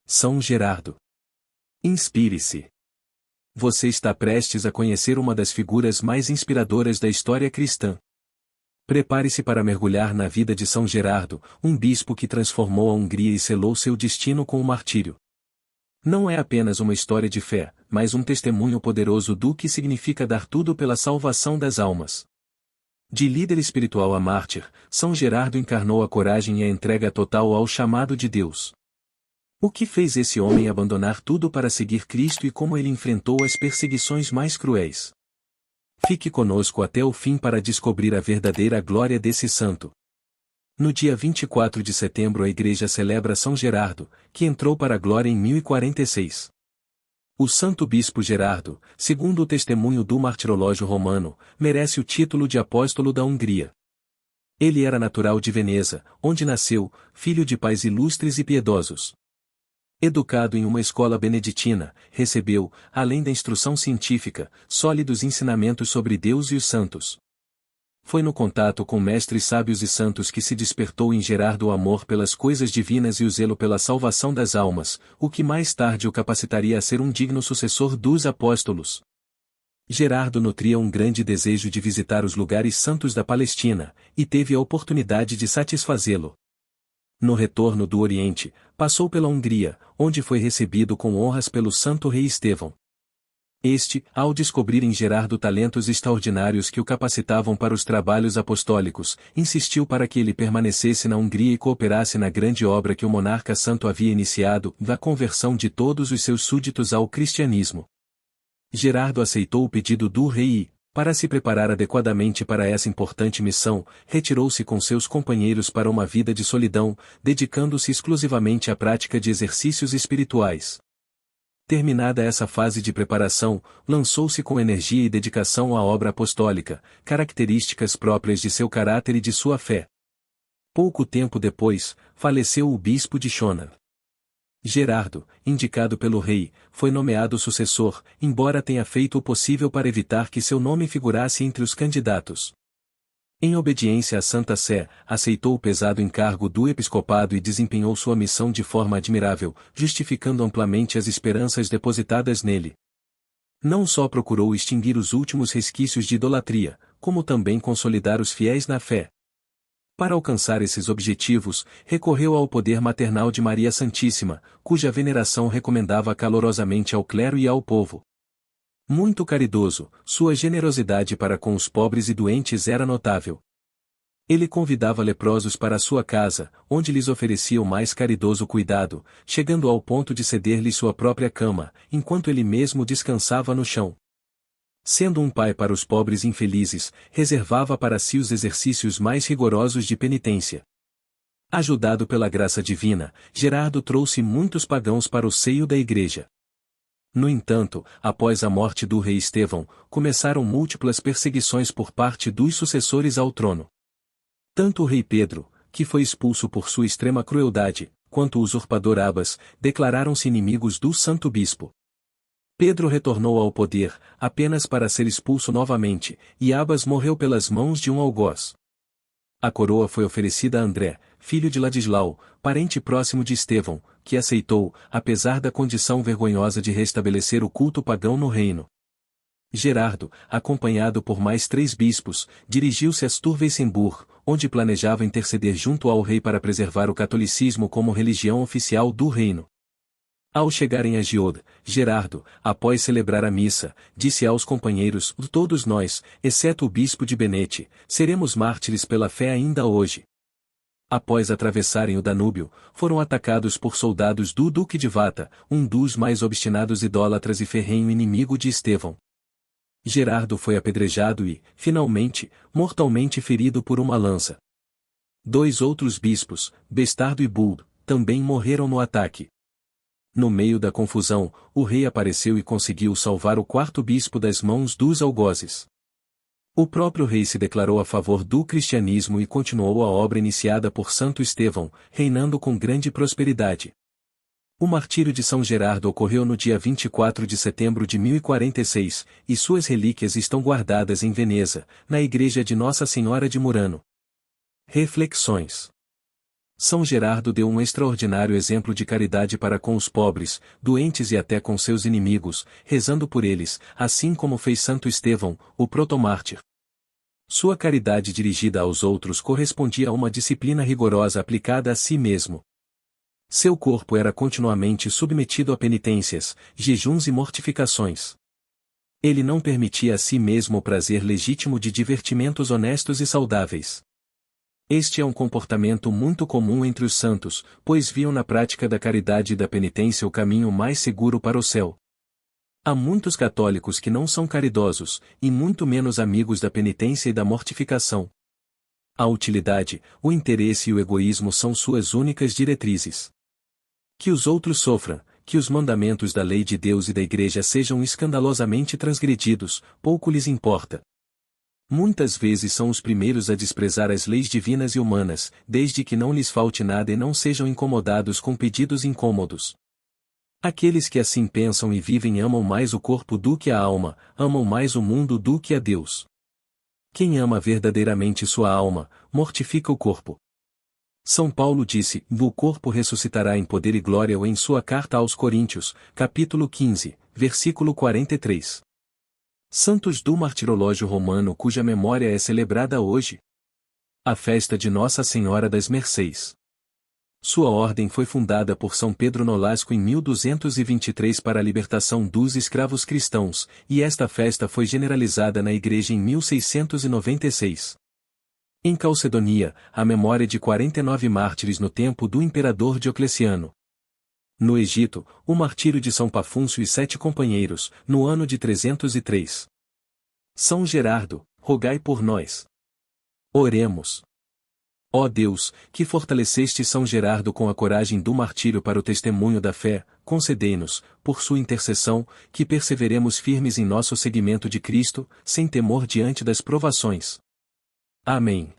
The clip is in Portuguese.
São Gerardo. Inspire-se. Você está prestes a conhecer uma das figuras mais inspiradoras da história cristã. Prepare-se para mergulhar na vida de São Gerardo, um bispo que transformou a Hungria e selou seu destino com o martírio. Não é apenas uma história de fé, mas um testemunho poderoso do que significa dar tudo pela salvação das almas. De líder espiritual a mártir, São Gerardo encarnou a coragem e a entrega total ao chamado de Deus. O que fez esse homem abandonar tudo para seguir Cristo e como ele enfrentou as perseguições mais cruéis? Fique conosco até o fim para descobrir a verdadeira glória desse santo. No dia 24 de setembro a Igreja celebra São Gerardo, que entrou para a glória em 1046. O Santo Bispo Gerardo, segundo o testemunho do Martirológio Romano, merece o título de Apóstolo da Hungria. Ele era natural de Veneza, onde nasceu, filho de pais ilustres e piedosos. Educado em uma escola beneditina, recebeu, além da instrução científica, sólidos ensinamentos sobre Deus e os santos. Foi no contato com mestres sábios e santos que se despertou em Gerardo o amor pelas coisas divinas e o zelo pela salvação das almas, o que mais tarde o capacitaria a ser um digno sucessor dos apóstolos. Gerardo nutria um grande desejo de visitar os lugares santos da Palestina, e teve a oportunidade de satisfazê-lo. No retorno do Oriente, passou pela Hungria, onde foi recebido com honras pelo santo rei Estevão. Este, ao descobrir em Gerardo talentos extraordinários que o capacitavam para os trabalhos apostólicos, insistiu para que ele permanecesse na Hungria e cooperasse na grande obra que o monarca santo havia iniciado, da conversão de todos os seus súditos ao cristianismo. Gerardo aceitou o pedido do rei e, para se preparar adequadamente para essa importante missão, retirou-se com seus companheiros para uma vida de solidão, dedicando-se exclusivamente à prática de exercícios espirituais. Terminada essa fase de preparação, lançou-se com energia e dedicação à obra apostólica, características próprias de seu caráter e de sua fé. Pouco tempo depois, faleceu o bispo de Schonar. Gerardo, indicado pelo rei, foi nomeado sucessor, embora tenha feito o possível para evitar que seu nome figurasse entre os candidatos. Em obediência à Santa Sé, aceitou o pesado encargo do episcopado e desempenhou sua missão de forma admirável, justificando amplamente as esperanças depositadas nele. Não só procurou extinguir os últimos resquícios de idolatria, como também consolidar os fiéis na fé. Para alcançar esses objetivos, recorreu ao poder maternal de Maria Santíssima, cuja veneração recomendava calorosamente ao clero e ao povo. Muito caridoso, sua generosidade para com os pobres e doentes era notável. Ele convidava leprosos para sua casa, onde lhes oferecia o mais caridoso cuidado, chegando ao ponto de ceder-lhes sua própria cama, enquanto ele mesmo descansava no chão. Sendo um pai para os pobres infelizes, reservava para si os exercícios mais rigorosos de penitência. Ajudado pela graça divina, Gerardo trouxe muitos pagãos para o seio da Igreja. No entanto, após a morte do rei Estevão, começaram múltiplas perseguições por parte dos sucessores ao trono. Tanto o rei Pedro, que foi expulso por sua extrema crueldade, quanto o usurpador Abas, declararam-se inimigos do santo bispo. Pedro retornou ao poder, apenas para ser expulso novamente, e Abas morreu pelas mãos de um algoz. A coroa foi oferecida a André, filho de Ladislau, parente próximo de Estevão, que aceitou, apesar da condição vergonhosa de restabelecer o culto pagão no reino. Gerardo, acompanhado por mais 3 bispos, dirigiu-se a Sturweissenburg, onde planejava interceder junto ao rei para preservar o catolicismo como religião oficial do reino. Ao chegarem a Giod, Gerardo, após celebrar a missa, disse aos companheiros: todos nós, exceto o bispo de Benete, seremos mártires pela fé ainda hoje. Após atravessarem o Danúbio, foram atacados por soldados do Duque de Vata, um dos mais obstinados idólatras e ferrenho inimigo de Estevão. Gerardo foi apedrejado e, finalmente, mortalmente ferido por uma lança. 2 outros bispos, Bestardo e Buld, também morreram no ataque. No meio da confusão, o rei apareceu e conseguiu salvar o 4º bispo das mãos dos algozes. O próprio rei se declarou a favor do cristianismo e continuou a obra iniciada por Santo Estevão, reinando com grande prosperidade. O martírio de São Gerardo ocorreu no dia 24 de setembro de 1046, e suas relíquias estão guardadas em Veneza, na igreja de Nossa Senhora de Murano. Reflexões. São Gerardo deu um extraordinário exemplo de caridade para com os pobres, doentes e até com seus inimigos, rezando por eles, assim como fez Santo Estevão, o protomártir. Sua caridade dirigida aos outros correspondia a uma disciplina rigorosa aplicada a si mesmo. Seu corpo era continuamente submetido a penitências, jejuns e mortificações. Ele não permitia a si mesmo o prazer legítimo de divertimentos honestos e saudáveis. Este é um comportamento muito comum entre os santos, pois viam na prática da caridade e da penitência o caminho mais seguro para o céu. Há muitos católicos que não são caridosos, e muito menos amigos da penitência e da mortificação. A utilidade, o interesse e o egoísmo são suas únicas diretrizes. Que os outros sofram, que os mandamentos da lei de Deus e da Igreja sejam escandalosamente transgredidos, pouco lhes importa. Muitas vezes são os primeiros a desprezar as leis divinas e humanas, desde que não lhes falte nada e não sejam incomodados com pedidos incômodos. Aqueles que assim pensam e vivem amam mais o corpo do que a alma, amam mais o mundo do que a Deus. Quem ama verdadeiramente sua alma, mortifica o corpo. São Paulo disse: "O corpo ressuscitará em poder e glória", em sua carta aos Coríntios, capítulo 15, versículo 43. Santos do Martirológio Romano cuja memória é celebrada hoje. A festa de Nossa Senhora das Mercês. Sua ordem foi fundada por São Pedro Nolasco em 1223 para a libertação dos escravos cristãos, e esta festa foi generalizada na Igreja em 1696. Em Calcedonia, a memória de 49 mártires no tempo do imperador Diocleciano. No Egito, o martírio de São Pafúncio e 7 companheiros, no ano de 303. São Gerardo, rogai por nós. Oremos. Ó Deus, que fortaleceste São Gerardo com a coragem do martírio para o testemunho da fé, concedei-nos, por sua intercessão, que perseveremos firmes em nosso seguimento de Cristo, sem temor diante das provações. Amém.